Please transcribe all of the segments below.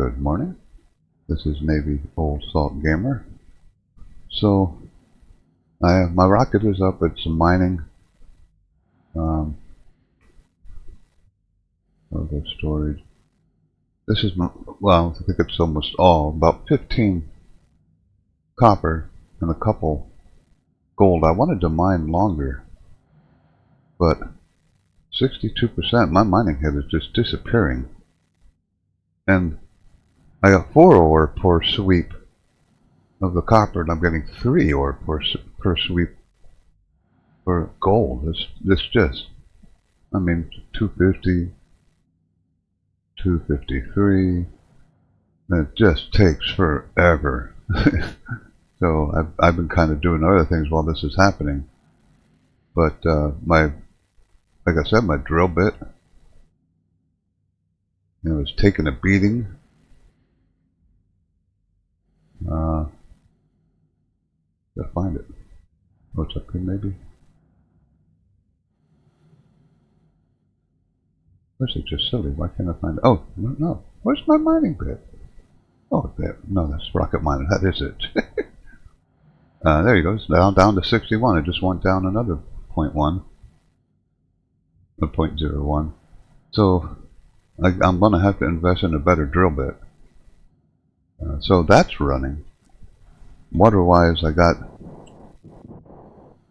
Good morning. This is Navy Old Salt Gamer. So, my rocket is up at some mining. The storage. This is, well, I think it's almost all, about 15 copper and a couple gold. I wanted to mine longer, but 62%, my mining head is just disappearing. And I got 4 ore per sweep of the copper, and I'm getting 3 ore per sweep for gold. This just, I mean, 250, 253. It just takes forever. So I've been kind of doing other things while this is happening. But like I said, my drill bit, it's taking a beating. Gotta find it. Oh, it's up here maybe. Where's it? Just silly. Why can't I find it? Oh, no. Where's my mining bit? Oh, there. No, that's rocket mining. That is it. There you go. It's down to 61. It just went down another 0.1. Or 0.01. So I'm going to have to invest in a better drill bit. So that's running. Water-wise, I got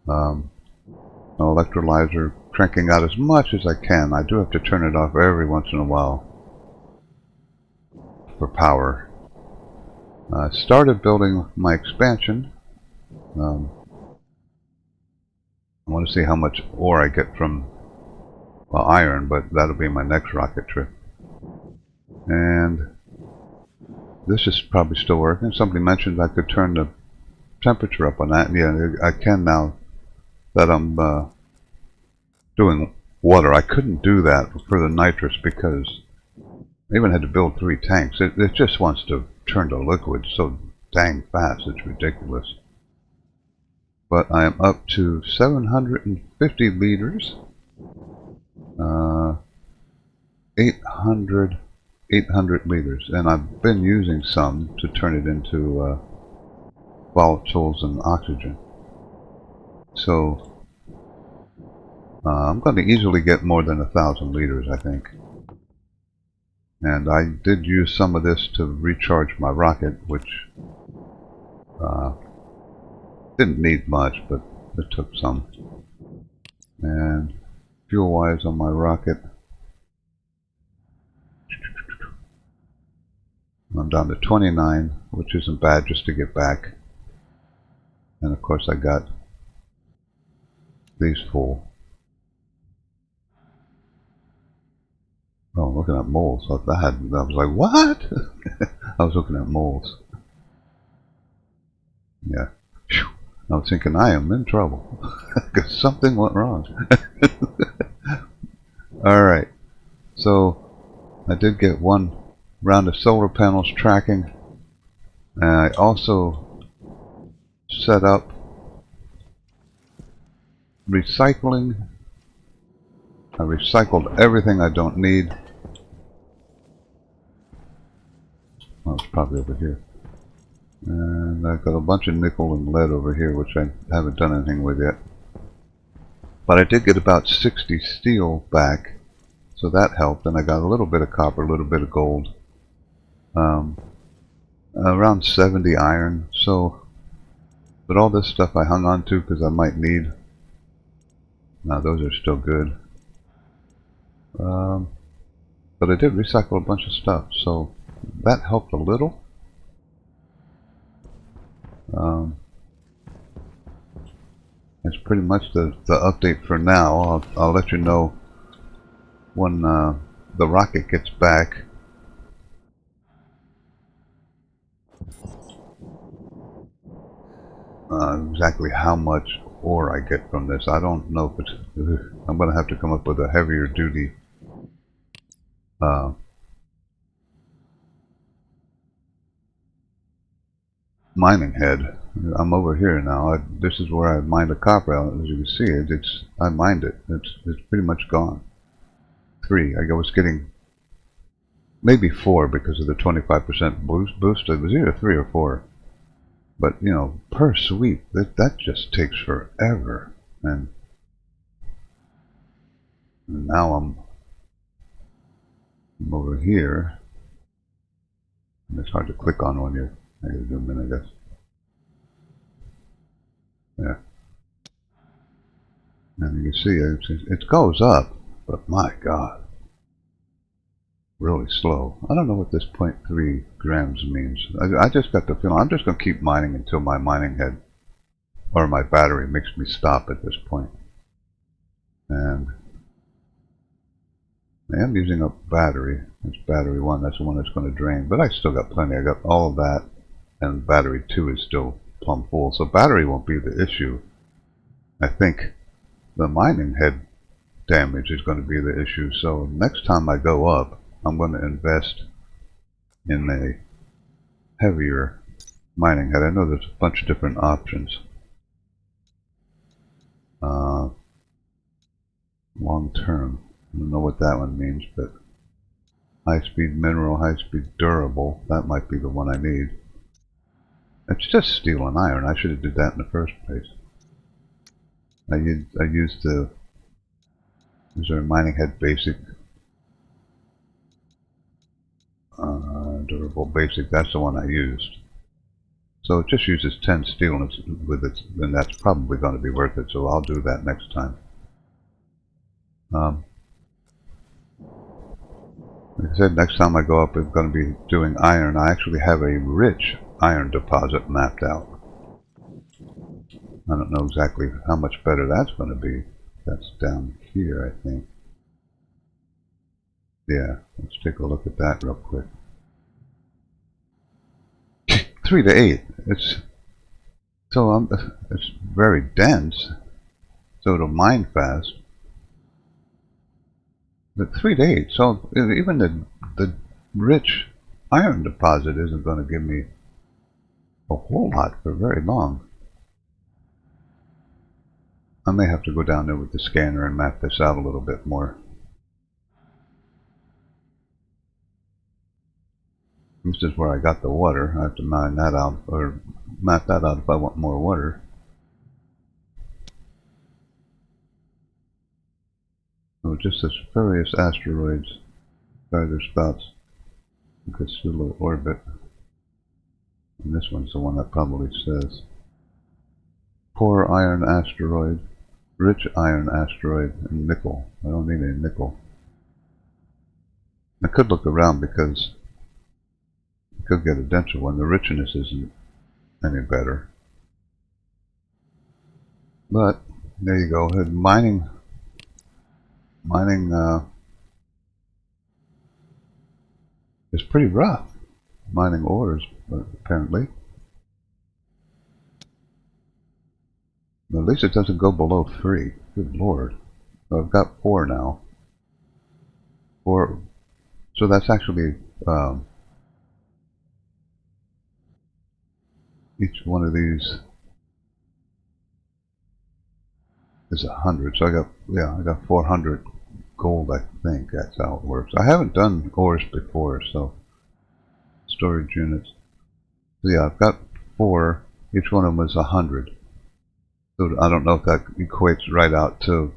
an electrolyzer cranking out as much as I can. I do have to turn it off every once in a while for power. I started building my expansion. I want to see how much ore I get from iron, but that'll be my next rocket trip. And this is probably still working. Somebody mentioned I could turn the temperature up on that. Yeah, I can now that I'm doing water. I couldn't do that for the nitrous because I even had to build 3 tanks. It just wants to turn to liquid so dang fast. It's ridiculous. But I am up to 750 liters. 800 liters, and I've been using some to turn it into volatiles and oxygen. So I'm going to easily get more than 1,000 liters, I think. And I did use some of this to recharge my rocket, which didn't need much, but it took some. And fuel-wise on my rocket, I'm down to 29, which isn't bad just to get back. And of course I got these full. Oh, I'm looking at moles. I was like, what? I was looking at moles. Yeah. I was thinking I am in trouble because something went wrong. Alright. So I did get 1 round of solar panels tracking, and I also set up recycling. I recycled everything I don't need. Oh, it's probably over here. And I've got a bunch of nickel and lead over here, which I haven't done anything with yet. But I did get about 60 steel back, so that helped. And I got a little bit of copper, a little bit of gold. Around 70 iron. So, but all this stuff I hung on to because I might need. Now those are still good. But I did recycle a bunch of stuff, so that helped a little. That's pretty much the update for now. I'll let you know when the rocket gets back. Exactly how much ore I get from this. I don't know if it's... I'm going to have to come up with a heavier duty mining head. I'm over here now. This is where I mined the copper out. As you can see, I mined it. It's pretty much gone. 3. I was getting maybe 4 because of the 25% boost. It was either 3 or 4. But, you know, per sweep, that just takes forever. And now I'm over here. And it's hard to click on when you're, I gotta zoom in, I guess. Yeah. And you can see it goes up, but my God, really slow. I don't know what this 0.3 grams means. I just got the feeling I'm just going to keep mining until my mining head or my battery makes me stop at this point. And I am using up battery. It's battery 1, that's the one that's going to drain. But I still got plenty. I got all of that, and battery 2 is still plumb full. So battery won't be the issue. I think the mining head damage is going to be the issue. So next time I go up, I'm going to invest in a heavier mining head. I know there's a bunch of different options. Long term. I don't know what that one means, but high-speed mineral, high-speed durable, that might be the one I need. It's just steel and iron. I should have did that in the first place. I used the, is there a mining head basic? Durable basic, that's the one I used. So it just uses 10 steel with it, and that's probably going to be worth it, so I'll do that next time. Like I said, next time I go up, I'm going to be doing iron. I actually have a rich iron deposit mapped out. I don't know exactly how much better that's going to be. That's down here, I think. Yeah, let's take a look at that real quick. 3 to 8. It's very dense, so it'll mine fast. But 3 to 8, so even the rich iron deposit isn't going to give me a whole lot for very long. I may have to go down there with the scanner and map this out a little bit more. This is where I got the water. I have to mine that out, or map that out if I want more water. So just the various asteroids, geyser spouts, Cthulhu orbit. And this one's the one that probably says poor iron asteroid, rich iron asteroid, and nickel. I don't need any nickel. I could look around because I could get a denser one. The richness isn't any better. But there you go. Mining is pretty rough. Mining ores, apparently. At least it doesn't go below 3. Good lord. So I've got 4 now. 4. So that's actually each one of these is 100. So I got 400 gold, I think. That's how it works. I haven't done ores before, so storage units. So yeah, I've got 4. Each one of them is 100. So I don't know if that equates right out to,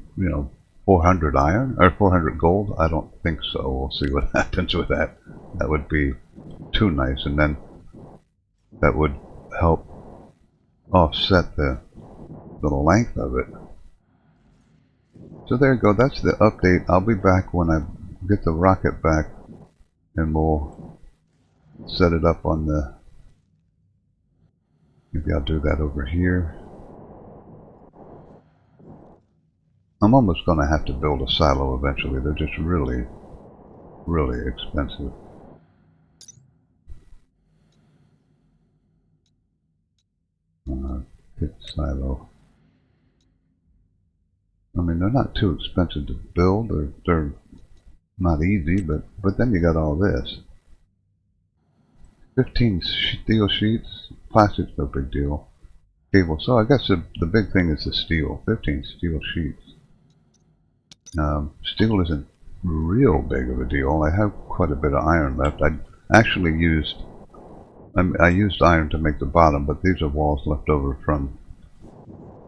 400 iron or 400 gold. I don't think so. We'll see what happens with that. That would be too nice, and then that would help offset the length of it. So there you go. That's the update. I'll be back when I get the rocket back, and we'll set it up on the. Maybe I'll do that over here. I'm almost going to have to build a silo eventually. They're just really, really expensive. Pit silo. I mean, they're not too expensive to build. They're not easy, but then you got all this. 15 steel sheets. Plastic's no big deal. Cable. So I guess the big thing is the steel. 15 steel sheets. Steel isn't real big of a deal. I have quite a bit of iron left. I actually I used iron to make the bottom, but these are walls left over from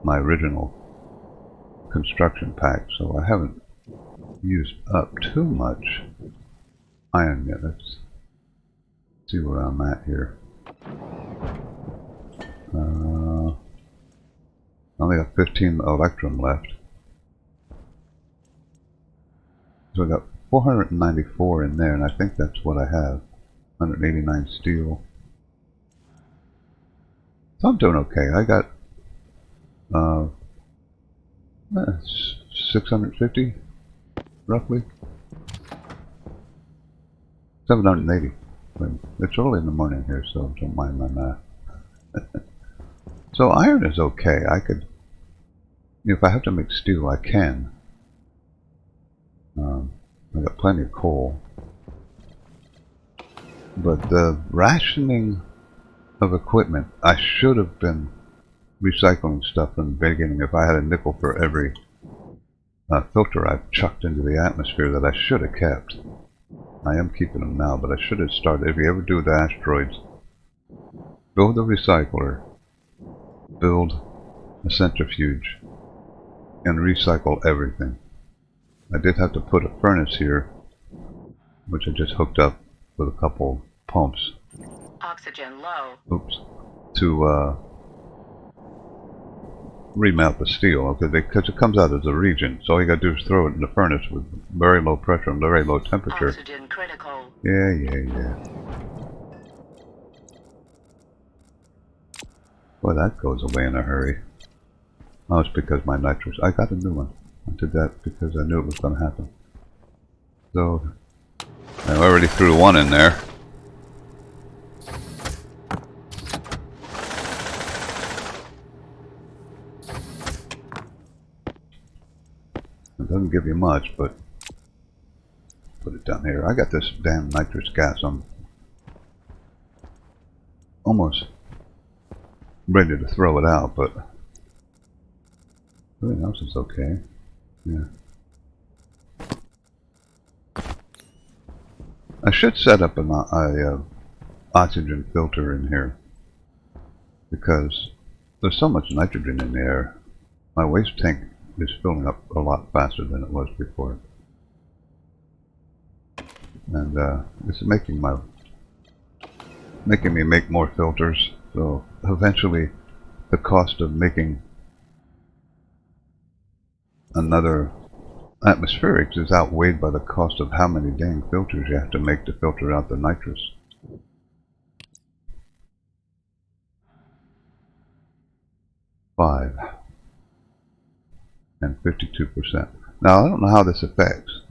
my original construction pack, so I haven't used up too much iron yet. Let's see where I'm at here. I only got 15 electrum left. So I got 494 in there, and I think that's what I have. 189 steel. So I'm doing okay. I got 650, roughly. 780. It's early in the morning here, so don't mind my math. So iron is okay. I could, if I have to make steel, I can. I got plenty of coal. But the rationing of equipment, I should have been recycling stuff from the beginning. If I had a nickel for every filter I've chucked into the atmosphere that I should have kept. I am keeping them now, but I should have started. If you ever do the asteroids, build a recycler, build a centrifuge, and recycle everything. I did have to put a furnace here, which I just hooked up with a couple pumps. Oxygen low. Oops. To remelt the steel, because it comes out as a reagent. So all you gotta do is throw it in the furnace with very low pressure and very low temperature. Oxygen critical. Yeah. Boy, that goes away in a hurry. Oh, it's because my nitrous. I got a new one. I did that because I knew it was going to happen. So, I already threw one in there. It doesn't give you much, but put it down here. I got this damn nitrous gas. I'm almost ready to throw it out, but everything else is okay. Yeah. I should set up an oxygen filter in here because there's so much nitrogen in the air. My waste tank is filling up a lot faster than it was before, and it's making me make more filters. So eventually, the cost of making another atmospherics is outweighed by the cost of how many dang filters you have to make to filter out the nitrous. And 52%. Now I don't know how this affects,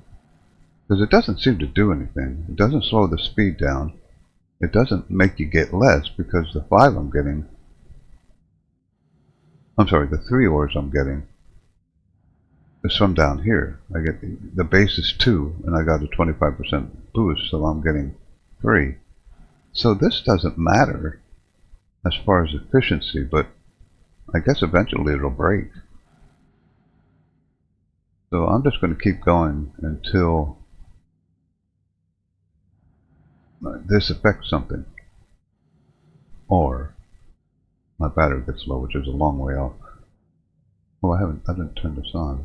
because it doesn't seem to do anything. It doesn't slow the speed down. It doesn't make you get less, because the 5 I'm getting, I'm sorry, the 3 ores I'm getting is from down here. I get the base is 2, and I got a 25% boost, so I'm getting 3. So this doesn't matter as far as efficiency, but I guess eventually it'll break. So I'm just going to keep going until this affects something, or my battery gets low, which is a long way off. Oh, I didn't turn this on.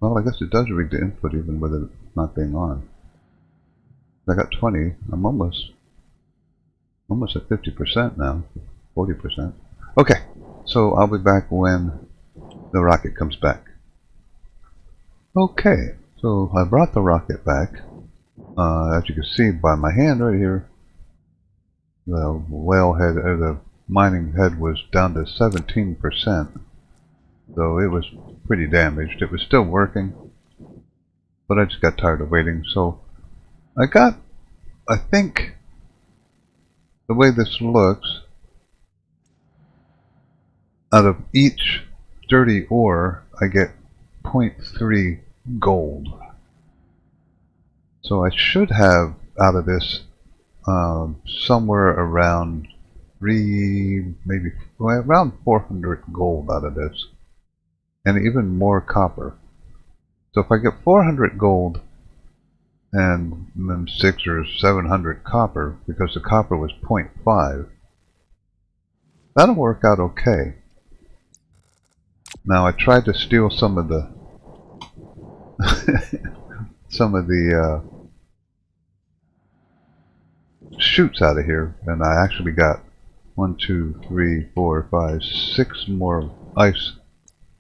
Well, I guess it does read the input even with it not being on. I got 20. I'm almost at 50% now, 40%. Okay, so I'll be back when the rocket comes back. Okay, so I brought the rocket back. As you can see by my hand right here, the whalehead, or the mining head, was down to 17%. So it was pretty damaged. It was still working, but I just got tired of waiting. So I think the way this looks, out of each dirty ore, I get 0.3 gold. So I should have out of this somewhere around around 400 gold out of this, and even more copper. So if I get 400 gold and then 600 or 700 copper, because the copper was 0.5. That'll work out okay. Now I tried to steal some of the some of the chutes out of here, and I actually got 1, 2, 3, 4, 5, 6 more ice,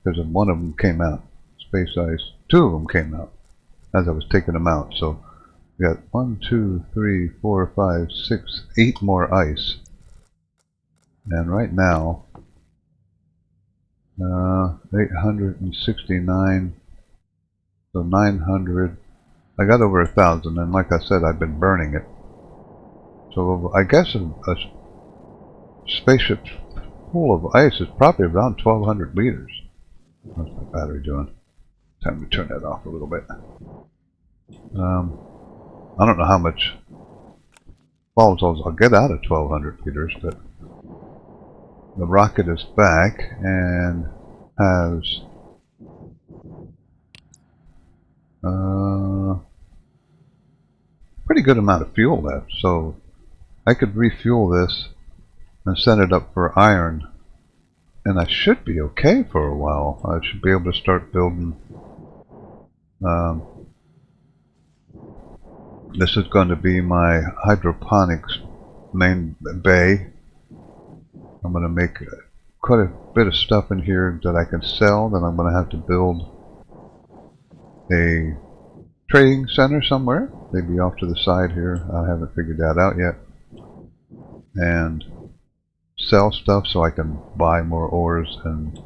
because one of them came out. Space ice. 2 of them came out as I was taking them out. So we got 1, 2, 3, 4, 5, 6, 8 more ice. And right now, 869, so 900. I got over 1,000, and like I said, I've been burning it. So I guess a spaceship full of ice is probably around 1,200 liters. What's my battery doing? Time to turn that off a little bit. I don't know how much volatiles I'll get out of 1,200 liters, but the rocket is back and has pretty good amount of fuel left, so I could refuel this and send it up for iron, and I should be okay for a while. I should be able to start building. This is going to be my hydroponics main bay. I'm going to make quite a bit of stuff in here that I can sell. Then I'm going to have to build a trading center somewhere, maybe off to the side here. I haven't figured that out yet. And sell stuff so I can buy more ores. And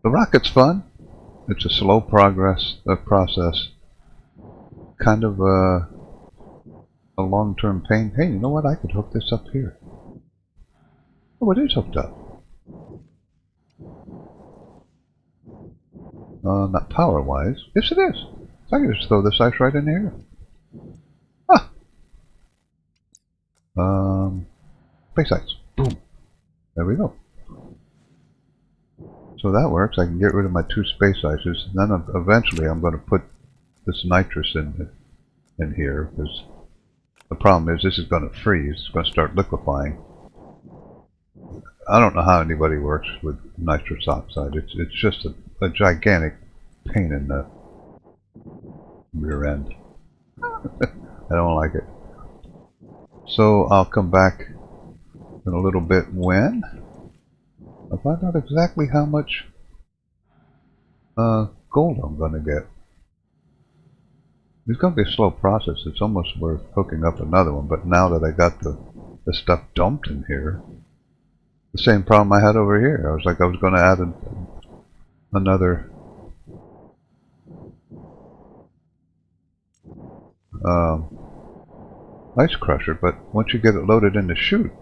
the rocket's fun. It's a slow process, kind of a long-term pain. Hey, you know what? I could hook this up here. Oh, it is hooked up. Not power-wise. Yes, it is. I can just throw this ice right in here. Ah! Space ice. Boom. There we go. So that works. I can get rid of my 2 space ices. Then eventually I'm going to put this nitrous in here, because the problem is this is going to freeze. It's going to start liquefying. I don't know how anybody works with nitrous oxide. It's just a gigantic pain in the rear end. I don't like it. So I'll come back in a little bit when I'll find out exactly how much gold I'm going to get. It's going to be a slow process. It's almost worth hooking up another one, but now that I got the stuff dumped in here, the same problem I had over here. I was going to add another ice crusher, but once you get it loaded in the chute,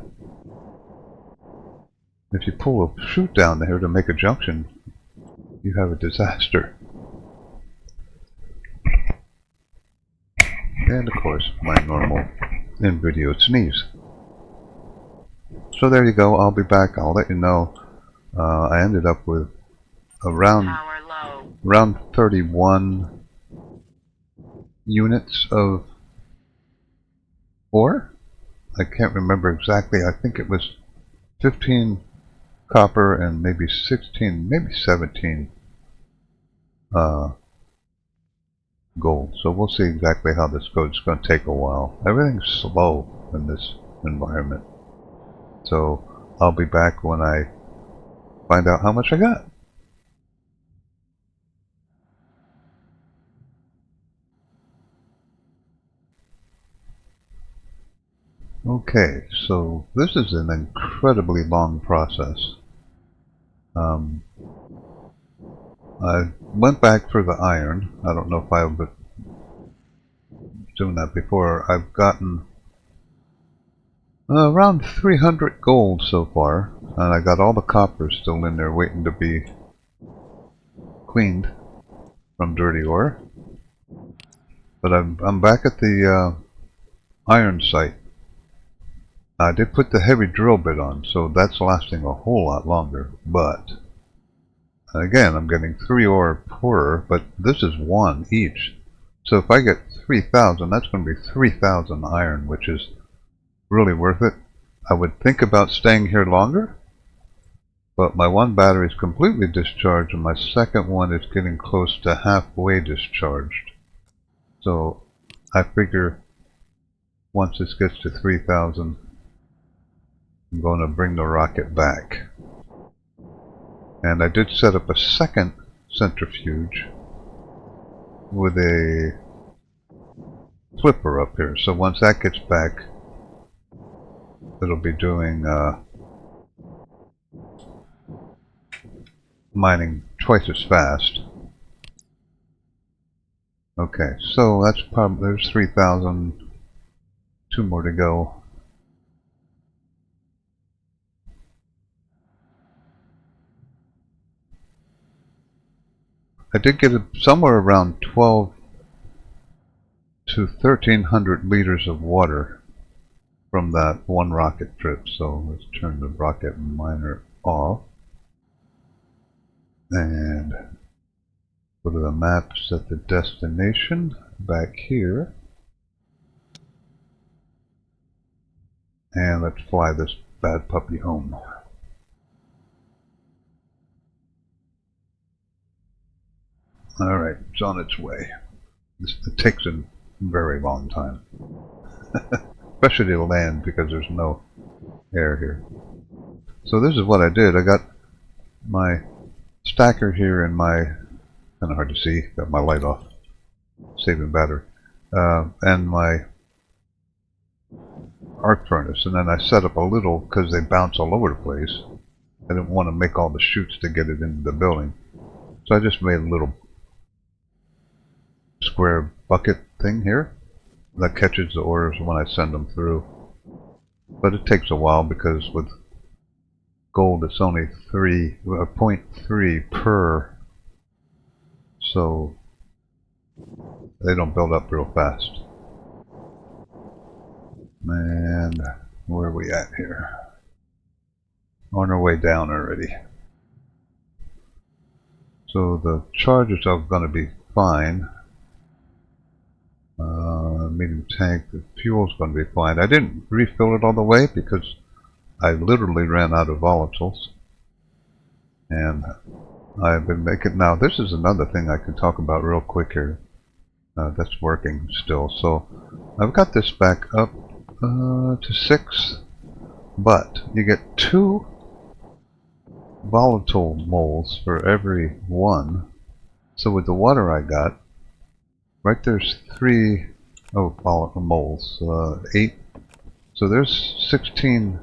if you pull a chute down there to make a junction, you have a disaster. And of course, my normal in-video sneeze. So there you go. I'll be back. I'll let you know. I ended up with around 31 units of ore. I can't remember exactly. I think it was 15 copper and maybe 16, maybe 17 gold. So we'll see exactly how this goes. It's going to take a while. Everything's slow in this environment. So I'll be back when I find out how much I got. Okay, so this is an incredibly long process. I went back for the iron. I don't know if I've been doing that before. I've gotten around 300 gold so far, and I got all the copper still in there waiting to be cleaned from dirty ore. But I'm back at the iron site. I did put the heavy drill bit on, so that's lasting a whole lot longer, but again, I'm getting 3 ore per, but this is 1 each. So if I get 3,000, that's going to be 3,000 iron, which is really worth it. I would think about staying here longer, but my one battery is completely discharged and my second one is getting close to halfway discharged. So I figure once this gets to 3,000, I'm going to bring the rocket back. And I did set up a second centrifuge with a flipper up here. So once that gets back, it'll be doing mining twice as fast. Okay, so that's probably, there's 3,000, 2 more to go. I did get somewhere around 12 to 1,300 liters of water from that one rocket trip. So let's turn the rocket miner off and go to the map, set the destination back here, and let's fly this bad puppy home. Alright, it's on its way. It takes a very long time. Especially to land because there's no air here. So this is what I did. I got my stacker here and my, kind of hard to see, got my light off, saving battery, and my arc furnace, and then I set up a little, because they bounce all over the place. I didn't want to make all the chutes to get it into the building. So I just made a little square bucket thing here that catches the ores when I send them through. But it takes a while because with gold it's only 0.3 per, so they don't build up real fast. And where are we at here? On our way down already. So the charges are going to be fine. Medium tank, the fuel's going to be fine. I didn't refill it all the way because I literally ran out of volatiles. And I've been making, now this is another thing I can talk about real quick here. That's working still. So I've got this back up to 6, but you get 2 volatile moles for every 1. So with the water I got, right there's 3 volatile moles, 8. So there's 16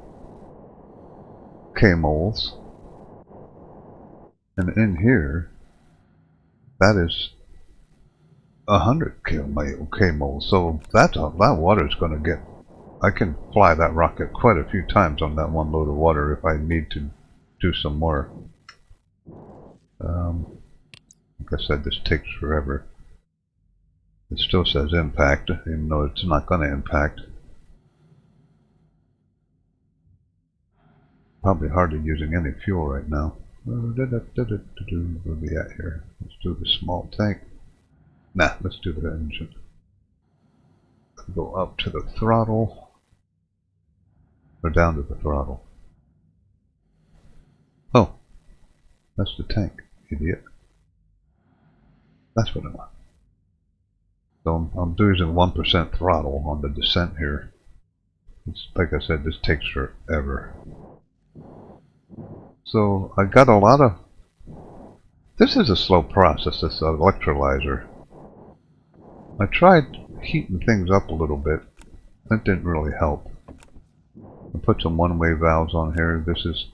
K-moles. And in here, that is 100 K-moles. So that water is going to get, I can fly that rocket quite a few times on that one load of water if I need to do some more. Like I said, this takes forever. It still says impact, even though it's not going to impact. Probably hardly using any fuel right now. Where are we at here? Let's do the small tank. Nah, let's do the engine. Go up to the throttle. Or down to the throttle. Oh, that's the tank, idiot. That's what I want. So I'm using 1% throttle on the descent here. It's, like I said, this takes forever. So I got a lot of... This is a slow process, this electrolyzer. I tried heating things up a little bit. That didn't really help. I put some one-way valves on here. This is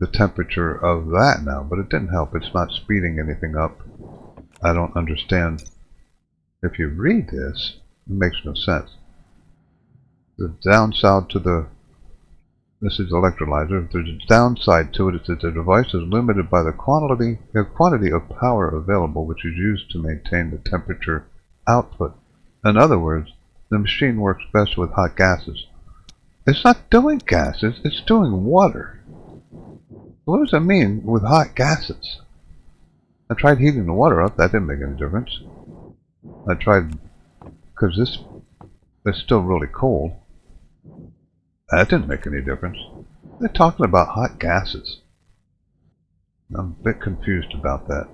the temperature of that now, but it didn't help. It's not speeding anything up. I don't understand. If you read this, it makes no sense. The downside to the, this is the electrolyzer, there's a downside to it. It says the device is limited by the quantity of power available, which is used to maintain the temperature output. In other words, the machine works best with hot gases. It's not doing gases, it's doing water. What does it mean with hot gases? I tried heating the water up, that didn't make any difference. I tried, because this is still really cold. That didn't make any difference. They're talking about hot gases. I'm a bit confused about that.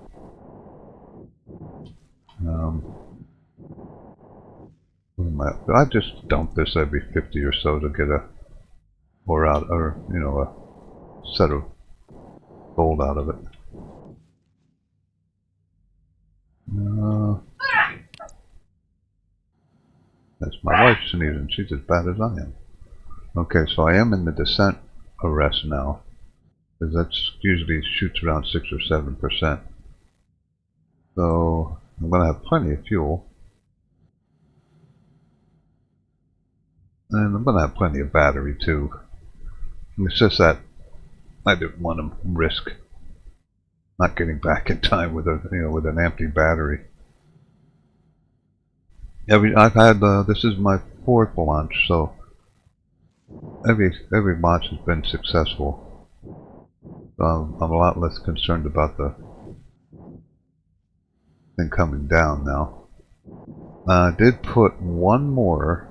What am I just dump this every 50 or so to get a, a set of gold out of it. That's my wife sneezing. She's as bad as I am. Okay, so I am in the descent arrest now, because that's usually shoots around 6 or 7%. So I'm going to have plenty of fuel, and I'm going to have plenty of battery too. It's just that I didn't want to risk not getting back in time with with an empty battery. I've had this is my 4th launch, so every launch has been successful. So I'm a lot less concerned about the thing coming down now. I did put one more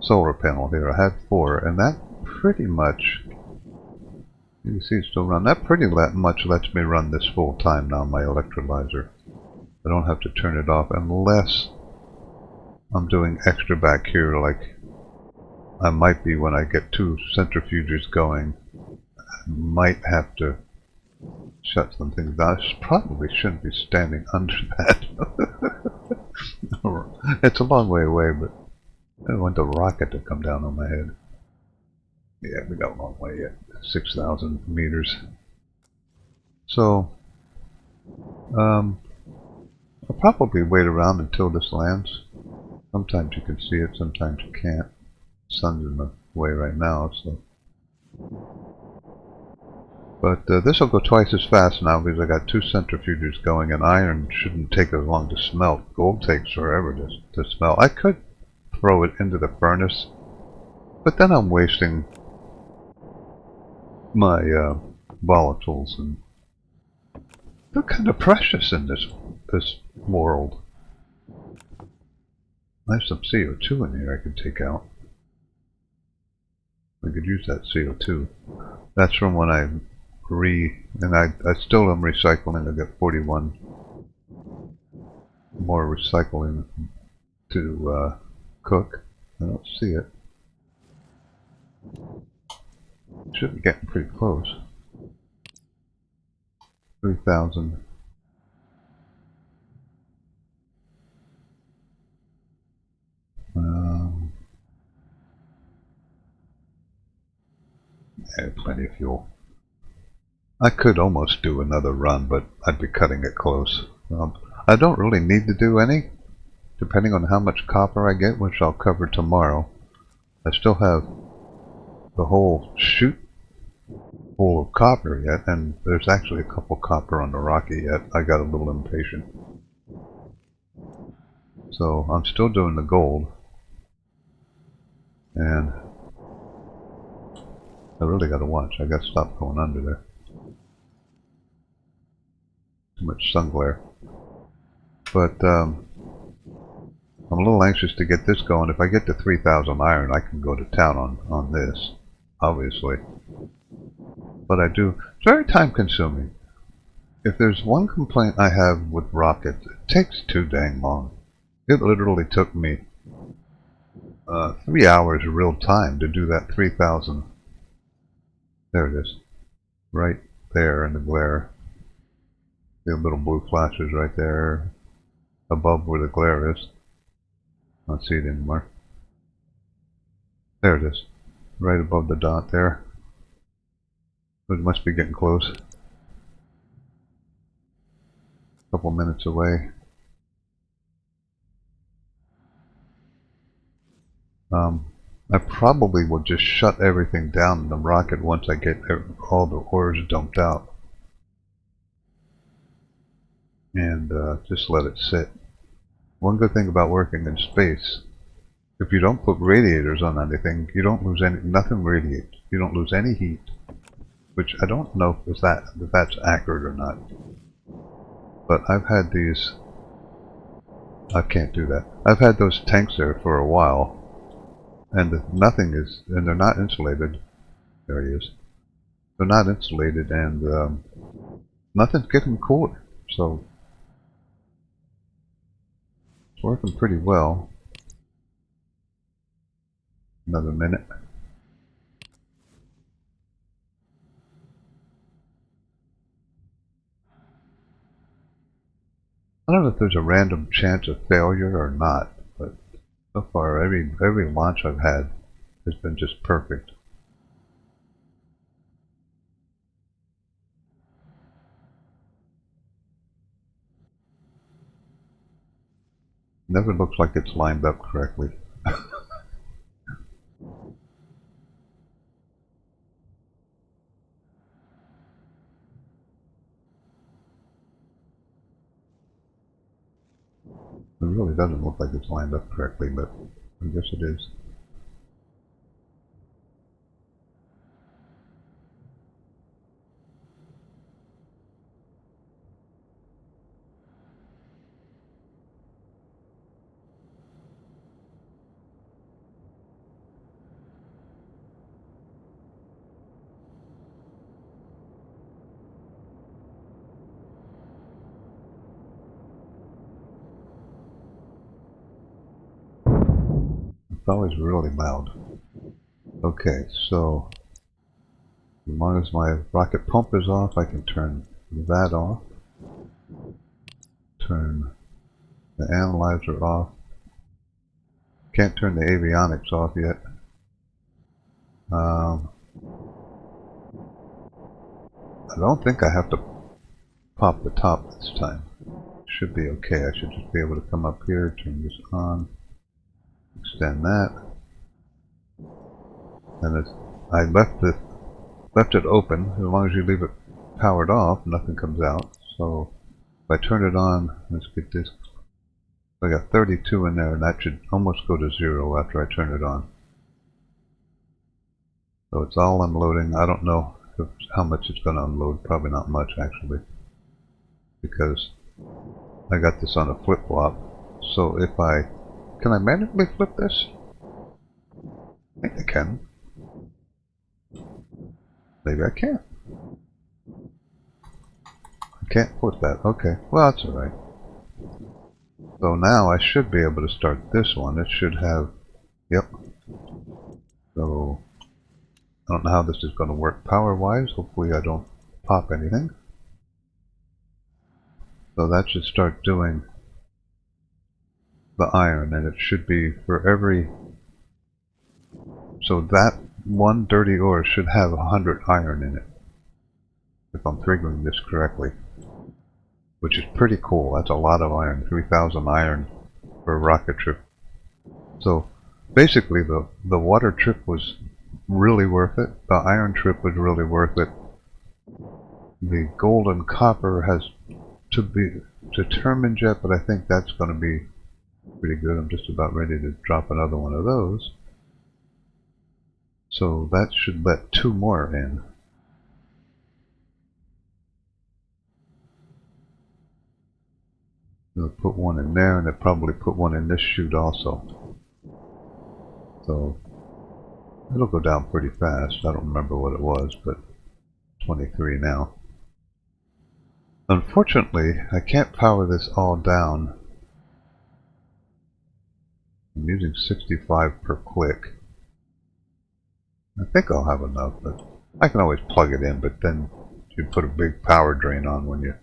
solar panel here. I had 4, and that pretty much, you can see it's still running. That pretty much lets me run this full time now, my electrolyzer. I don't have to turn it off unless I'm doing extra back here, like I might be when I get 2 centrifuges going. I might have to shut some things down. I probably shouldn't be standing under that. It's a long way away, but I don't want the rocket to come down on my head. Yeah, we got a long way yet. 6,000 meters. So, I'll probably wait around until this lands. Sometimes you can see it, sometimes you can't. The sun's in the way right now, so. But this will go twice as fast now because I got 2 centrifuges going, and iron shouldn't take as long to smelt. Gold takes forever to smelt. I could throw it into the furnace, but then I'm wasting my volatiles, and they're kind of precious in this world. There's some CO2 in here I could take out. I could use that CO2. That's from when I and I still am recycling. I got 41 more recycling to cook. I don't see it. Should be getting pretty close. 3,000. Yeah, plenty of fuel. I could almost do another run, but I'd be cutting it close. I don't really need to do any, depending on how much copper I get, which I'll cover tomorrow. I still have the whole chute full of copper yet, and there's actually a couple copper on the Rocky yet. I got a little impatient. So I'm still doing the gold, and I really got to watch. I got to stop going under there. Too much sun glare. But I'm a little anxious to get this going. If I get to 3,000 iron, I can go to town on this, obviously. But it's very time consuming. If there's one complaint I have with rockets, it takes too dang long. It literally took me 3 hours real time to do that 3,000. There it is. Right there in the glare. The little blue flashes right there above where the glare is. I don't see it anymore. There it is. Right above the dot there. It must be getting close. A couple minutes away. I probably will just shut everything down in the rocket once I get all the ores dumped out. And just let it sit. One good thing about working in space, if you don't put radiators on anything, you don't lose nothing radiates. You don't lose any heat. Which I don't know if that's accurate or not. But I've had these... I can't do that. I've had those tanks there for a while, and nothing is... and they're not insulated. There he is. They're not insulated, and nothing's getting cooler. So it's working pretty well. Another minute. I don't know if there's a random chance of failure or not, but so far every launch I've had has been just perfect. Never looks like it's lined up correctly. It really doesn't look like it's lined up correctly, but I guess it is. It's always really loud. Okay, so as long as my rocket pump is off, I can turn that off. Turn the analyzer off. Can't turn the avionics off yet. I don't think I have to pop the top this time. Should be okay. I should just be able to come up here, turn this on, extend that, and I left it open. As long as you leave it powered off, nothing comes out. So if I turn it on, let's get this. I got 32 in there, and that should almost go to 0 after I turn it on. So it's all unloading. I don't know how much it's going to unload. Probably not much, actually, because I got this on a flip-flop. So if can I manually flip this? I think I can. Maybe I can't. I can't flip that. Okay, well that's alright. So now I should be able to start this one. It should have, yep. So I don't know how this is going to work power-wise. Hopefully I don't pop anything. So that should start doing the iron, and it should be for every... So that one dirty ore should have 100 iron in it, if I'm figuring this correctly. Which is pretty cool. That's a lot of iron. 3,000 iron for a rocket trip. So basically the water trip was really worth it. The iron trip was really worth it. The gold and copper has to be determined yet, but I think that's going to be pretty good. I'm just about ready to drop another one of those. So that should let 2 more in. It'll put one in there, and it'll probably put one in this chute also. So it'll go down pretty fast. I don't remember what it was, but 23 now. Unfortunately, I can't power this all down. I'm using 65 per click. I think I'll have enough, but I can always plug it in, but then you put a big power drain on when you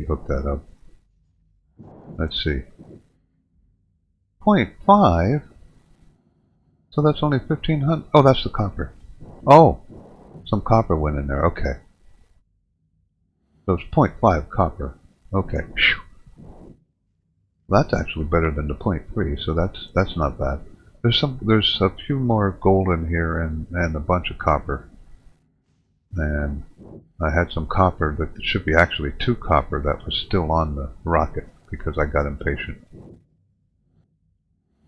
hook that up. Let's see. 0.5? So that's only 1,500? Oh, that's the copper. Oh, some copper went in there. Okay. So it's 0.5 copper. Okay. That's actually better than the 0.3, so that's not bad. There's a few more gold in here and a bunch of copper. And I had some copper that should be actually 2 copper that was still on the rocket because I got impatient.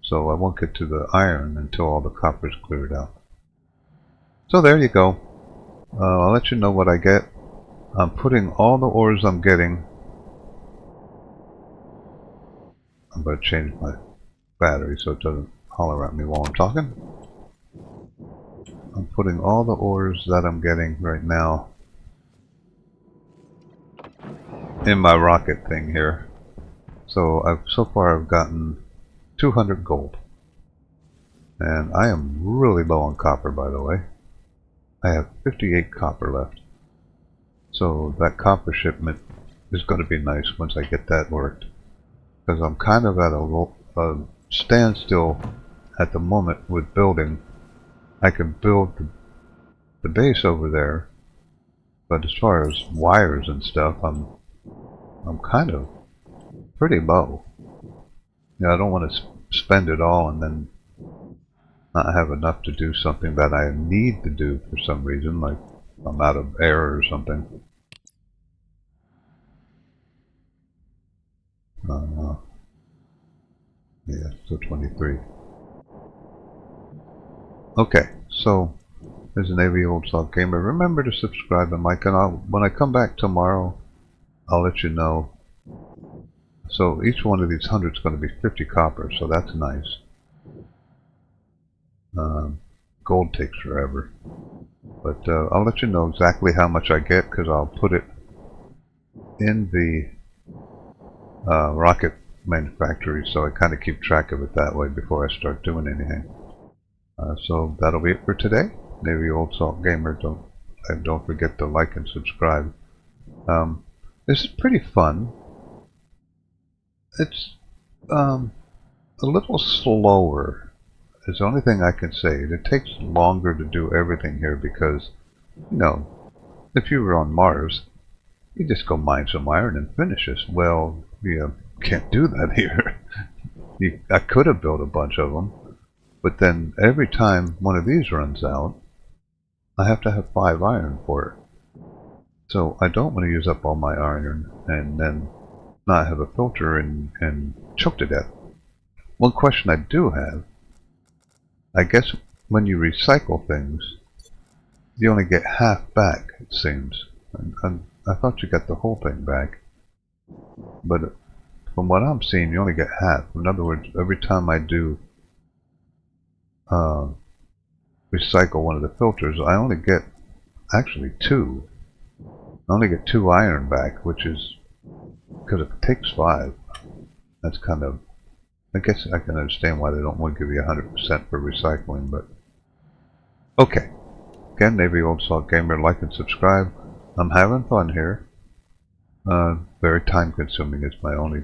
So I won't get to the iron until all the copper is cleared out. So there you go. I'll let you know what I get. I'm putting all the ores I'm getting I'm going to change my battery so it doesn't holler at me while I'm talking. I'm putting all the ores that I'm getting right now in my rocket thing here. So so far I've gotten 200 gold. And I am really low on copper, by the way. I have 58 copper left. So that copper shipment is going to be nice once I get that worked. Because I'm kind of at a standstill at the moment with building. I can build the base over there, but as far as wires and stuff, I'm kind of pretty low. You know, I don't want to spend it all and then not have enough to do something that I need to do for some reason, like I'm out of air or something. Yeah, so 23. Okay, so there's an AV Old Salt Gamer. Remember to subscribe and like, and when I come back tomorrow, I'll let you know. So each one of these 100 is going to be 50 copper, so that's nice. Gold takes forever. But I'll let you know exactly how much I get, because I'll put it in the rocket manufactory, so I kind of keep track of it that way before I start doing anything. So that'll be it for today. Maybe Old Salt Gamer, don't forget to like and subscribe. This is pretty fun. It's a little slower. It's the only thing I can say. It takes longer to do everything here because, you know, if you were on Mars, you just go mine some iron and finish this. Well, you can't do that here. I could have built a bunch of them, but then every time one of these runs out, I have to have 5 iron for it. So I don't want to use up all my iron and then not have a filter and choke to death. One question I do have, I guess when you recycle things, you only get half back, it seems. And I thought you got the whole thing back. But from what I'm seeing, you only get half. In other words, every time I do recycle one of the filters, I only get actually 2. I only get 2 iron back, which is because it takes 5. That's kind of, I guess I can understand why they don't want to give you 100% for recycling, but okay. Again, Navy Old Salt Gamer, like and subscribe. I'm having fun here. Very time consuming is my only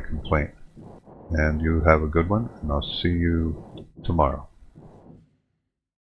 complaint. And you have a good one, and I'll see you tomorrow.